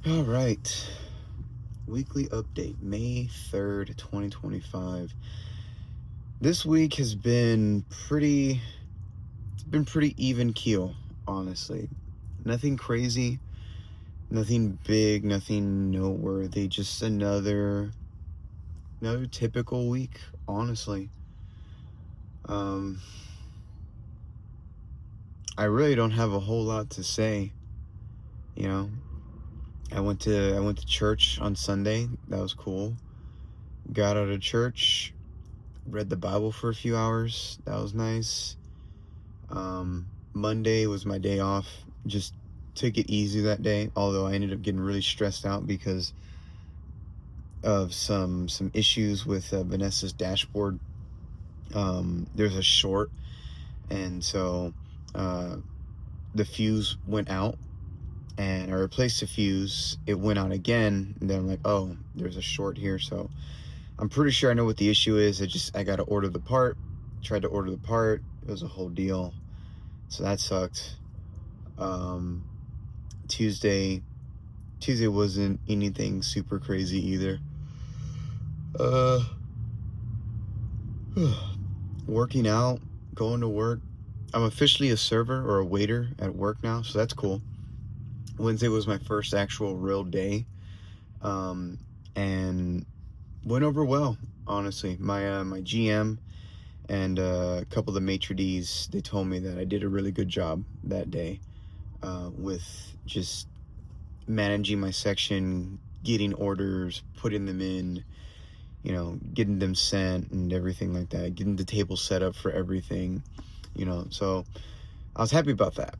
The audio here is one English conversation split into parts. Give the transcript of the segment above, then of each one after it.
All right. Weekly update, May 3rd, 2025. This week has been pretty even keel, honestly. Nothing crazy, nothing big, nothing noteworthy, just another typical week, honestly. Um I really don't have a whole lot to say, you know. I went to church on Sunday. That was cool. Got out of church, read the Bible for a few hours. That was nice. Monday was my day off. Just took it easy that day. Although I ended up getting really stressed out because of some issues with Vanessa's dashboard. There's a short, and so uh, the fuse went out, and I replaced the fuse. It went out again, and then I'm like, oh, there's a short here. So I'm pretty sure I know what the issue is. I got to order the part. Tried to order the part. It was a whole deal. So that sucked. Um, Tuesday wasn't anything super crazy either. Uh, Working out, going to work. I'm officially a server or a waiter at work now, so that's cool. Wednesday was my first actual real day, and went over well. Honestly, my GM and a couple of the maitre d's, they told me that I did a really good job that day with just managing my section, getting orders, putting them in, getting them sent and everything like that, getting the table set up for everything, so I was happy about that.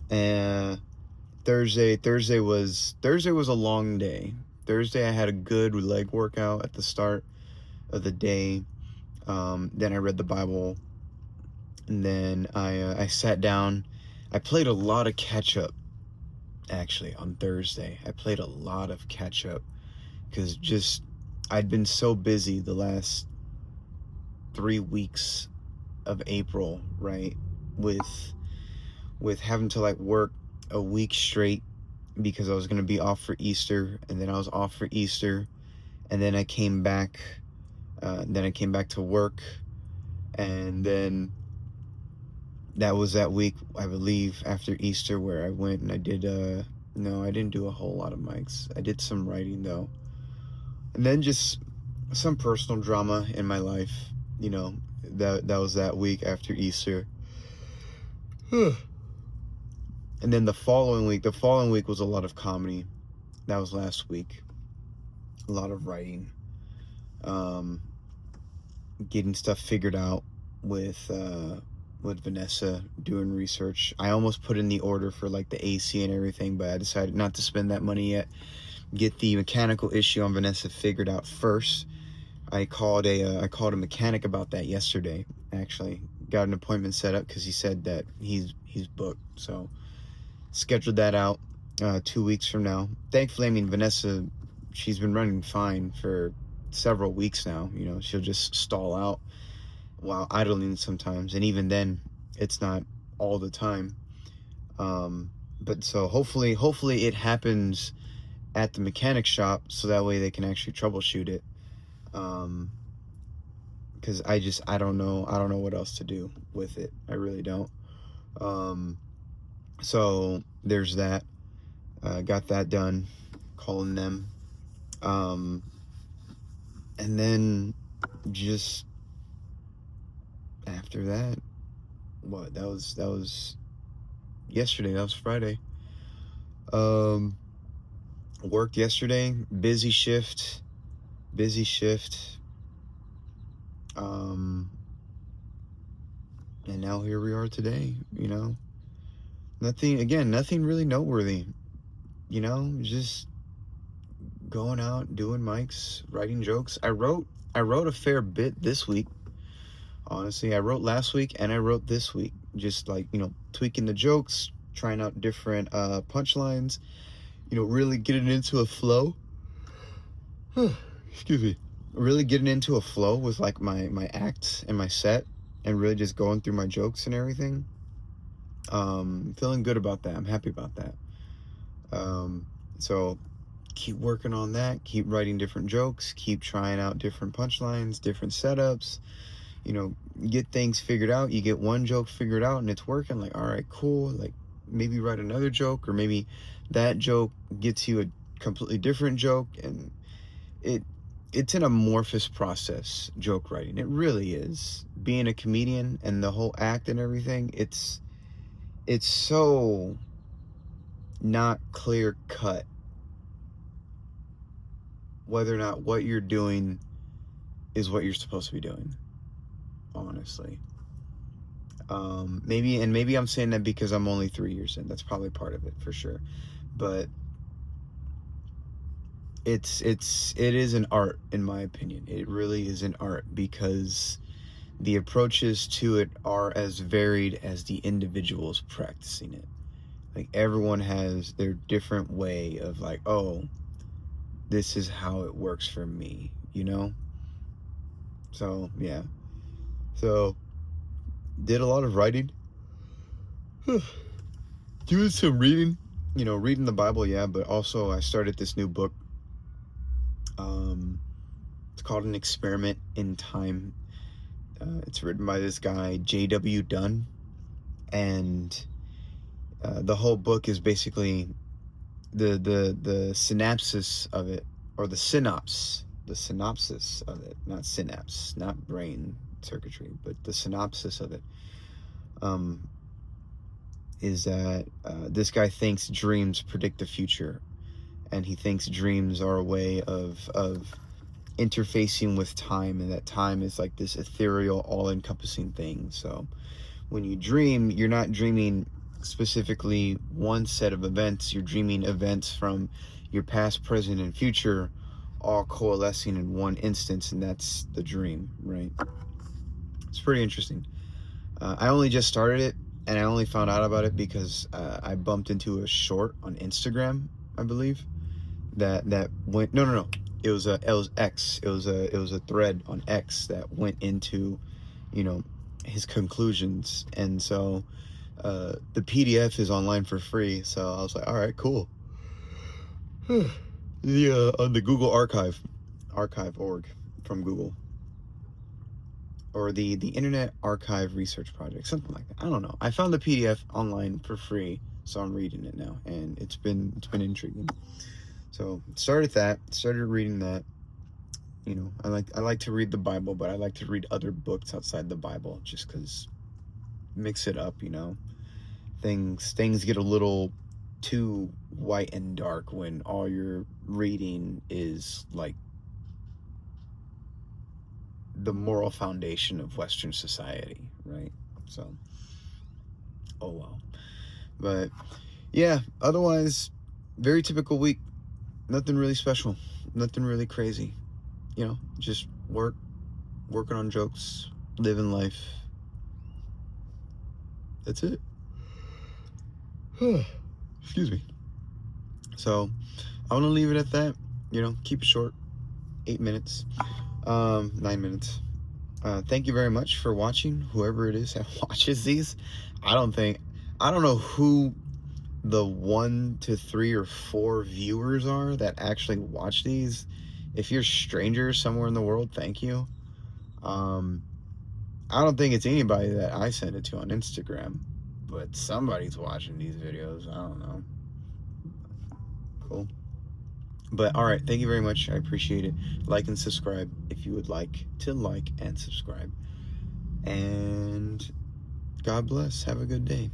And Thursday was a long day. Thursday I had a good leg workout at the start of the day. Then I read the Bible, and then I sat down. I played a lot of catch up. Actually, on Thursday, I played a lot of catch up because just I'd been so busy the last 3 weeks of April, right? With having to like work a week straight because I was gonna be off for Easter, and then I was off for Easter, and then I came back. Then I came back to work, and then that was that week, I believe, after Easter, where I went and I did. No, I didn't do a whole lot of mics. I did some writing though, and then just some personal drama in my life. That was that week after Easter. And then the following week was a lot of comedy. That was last week. A lot of writing, um, getting stuff figured out with Vanessa, doing research. I almost put in the order for like the AC and everything, but I decided not to spend that money yet. Get the mechanical issue on Vanessa figured out first. I called a mechanic about that yesterday. Actually, got an appointment set up because he said that he's booked. So scheduled that out 2 weeks from now. Thankfully, I mean, Vanessa, she's been running fine for several weeks now. She'll just stall out while idling sometimes, and even then, it's not all the time. But so hopefully it happens at the mechanic shop, so that way they can actually troubleshoot it. Because I don't know what else to do with it. I really don't. So there's that. Got that done. Calling them. And then just after that, that was yesterday. That was Friday. Worked yesterday. Busy shift. And now here we are today. Nothing really noteworthy. Just going out, doing mics, writing jokes. I wrote a fair bit this week. Honestly, I wrote last week and I wrote this week. Just like, tweaking the jokes, trying out different punchlines, really getting into a flow. Excuse me. Really getting into a flow with like my act and my set, and really just going through my jokes and everything. Feeling good about that. I'm happy about that. So keep working on that, keep writing different jokes, keep trying out different punchlines, different setups, get things figured out. You get one joke figured out and it's working, like, all right, cool. Like, maybe write another joke, or maybe that joke gets you a completely different joke. And it's an amorphous process, joke writing. It really is. Being a comedian and the whole act and everything, it's so not clear cut whether or not what you're doing is what you're supposed to be doing, honestly. Maybe I'm saying that because I'm only 3 years in. That's probably part of it, for sure. But it is an art, in my opinion. It really is an art, because the approaches to it are as varied as the individuals practicing it. Like, everyone has their different way of, like, oh, this is how it works for me, So, yeah. So, did a lot of writing. Doing some reading. Reading the Bible, yeah, but also I started this new book. It's called An Experiment in Time. It's written by this guy, J.W. Dunn. And the whole book is basically the synopsis of it, or the synopsis of it, not synapse, not brain circuitry, but the synopsis of it, is that this guy thinks dreams predict the future, and he thinks dreams are a way of interfacing with time, and that time is like this ethereal, all-encompassing thing. So when you dream, you're not dreaming specifically one set of events. You're dreaming events from your past, present, and future all coalescing in one instance, and that's the dream, right? It's pretty interesting. I only just started it, and I only found out about it because I bumped into a short on Instagram, I believe, that went no, it was X. It was a thread on X that went into his conclusions. And so the PDF is online for free, so I was like, all right, cool. The on the Google archive.org from Google, or the Internet Archive Research Project, something like that. I don't know. I found the PDF online for free, so I'm reading it now, and it's been intriguing. So started reading that. I like to read the Bible, but I like to read other books outside the Bible, just because mix it up. Things get a little too white and dark when all you're reading is like the moral foundation of Western society, right? So, oh well. But yeah, otherwise, very typical week. Nothing really special, nothing really crazy. Just working on jokes, living life. That's it. Excuse me. So I want to leave it at that. Keep it short. 8 minutes. 9 minutes. Thank you very much for watching, whoever it is that watches these. I don't know who the 1 to 3 or 4 viewers are that actually watch these. If you're strangers somewhere in the world, thank you. I don't think it's anybody that I send it to on Instagram, but somebody's watching these videos. I don't know. Cool. But all right, thank you very much. I appreciate it. Like and subscribe if you would like to like and subscribe. And God bless. Have a good day.